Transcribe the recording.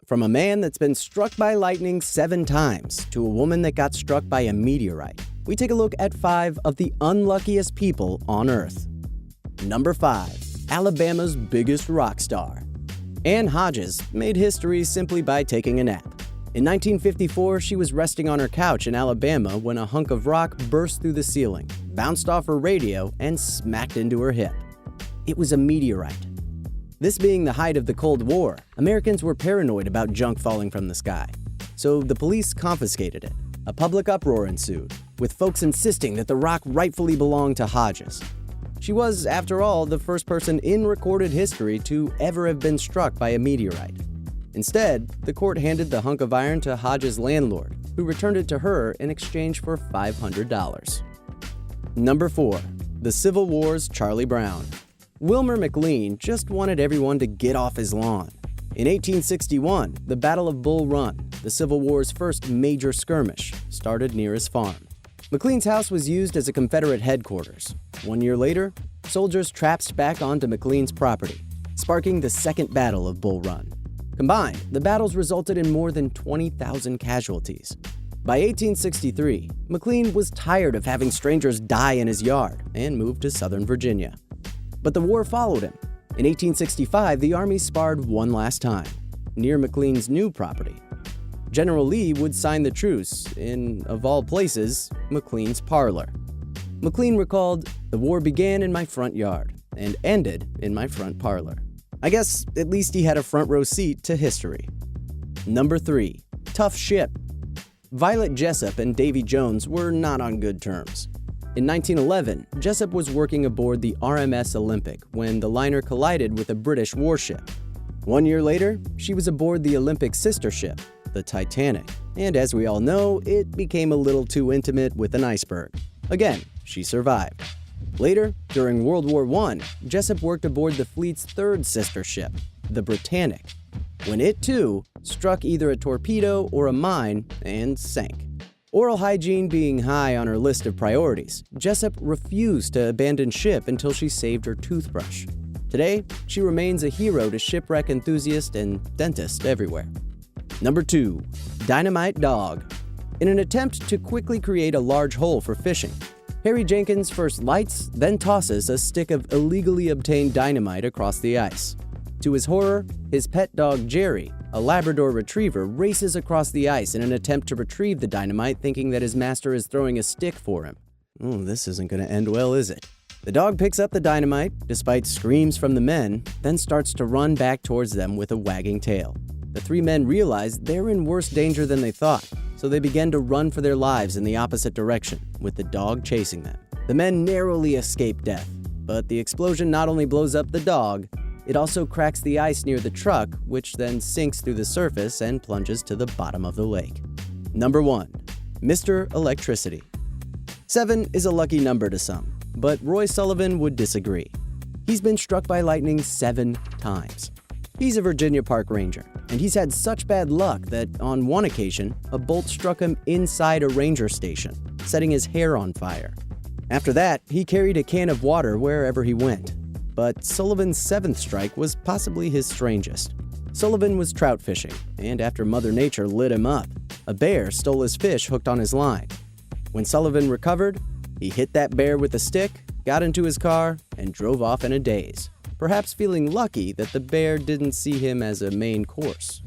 From a man that's been struck by lightning 7 times to a woman that got struck by a meteorite, we take a look at 5 of the unluckiest people on Earth. Number 5. Alabama's biggest rock star. Ann Hodges made history simply by taking a nap. In 1954, she was resting on her couch in Alabama when a hunk of rock burst through the ceiling, bounced off her radio, and smacked into her hip. It was a meteorite. This being the height of the Cold War, Americans were paranoid about junk falling from the sky. So the police confiscated it. A public uproar ensued, with folks insisting that the rock rightfully belonged to Hodges. She was, after all, the first person in recorded history to ever have been struck by a meteorite. Instead, the court handed the hunk of iron to Hodges' landlord, who returned it to her in exchange for $500. Number 4. The Civil War's Charlie Brown. Wilmer McLean just wanted everyone to get off his lawn. In 1861, the Battle of Bull Run, the Civil War's first major skirmish, started near his farm. McLean's house was used as a Confederate headquarters. 1 year later, soldiers traipsed back onto McLean's property, sparking the Second Battle of Bull Run. Combined, the battles resulted in more than 20,000 casualties. By 1863, McLean was tired of having strangers die in his yard and moved to Southern Virginia. But the war followed him. In 1865, the Army sparred one last time, near McLean's new property. General Lee would sign the truce in, of all places, McLean's parlor. McLean recalled, "The war began in my front yard and ended in my front parlor." I guess at least he had a front row seat to history. Number 3. Tough ship. Violet Jessup and Davy Jones were not on good terms. In 1911, Jessup was working aboard the RMS Olympic when the liner collided with a British warship. 1 year later, she was aboard the Olympic sister ship, the Titanic, and as we all know, it became a little too intimate with an iceberg. Again, she survived. Later, during World War I, Jessup worked aboard the fleet's third sister ship, the Britannic, when it too struck either a torpedo or a mine and sank. Oral hygiene being high on her list of priorities, Jessup refused to abandon ship until she saved her toothbrush. Today, she remains a hero to shipwreck enthusiasts and dentists everywhere. Number 2. Dynamite Dog. In an attempt to quickly create a large hole for fishing, Harry Jenkins first lights, then tosses a stick of illegally obtained dynamite across the ice. To his horror, his pet dog Jerry, a Labrador retriever, races across the ice in an attempt to retrieve the dynamite, thinking that his master is throwing a stick for him. This isn't going to end well, is it? The dog picks up the dynamite, despite screams from the men, then starts to run back towards them with a wagging tail. The 3 men realize they're in worse danger than they thought, so they begin to run for their lives in the opposite direction, with the dog chasing them. The men narrowly escape death, but the explosion not only blows up the dog, it also cracks the ice near the truck, which then sinks through the surface and plunges to the bottom of the lake. Number 1. Mr. Electricity. 7 is a lucky number to some, but Roy Sullivan would disagree. He's been struck by lightning 7 times. He's a Virginia Park Ranger, and he's had such bad luck that on one occasion, a bolt struck him inside a ranger station, setting his hair on fire. After that, he carried a can of water wherever he went. But Sullivan's 7th strike was possibly his strangest. Sullivan was trout fishing, and after Mother Nature lit him up, a bear stole his fish hooked on his line. When Sullivan recovered, he hit that bear with a stick, got into his car, and drove off in a daze, perhaps feeling lucky that the bear didn't see him as a main course.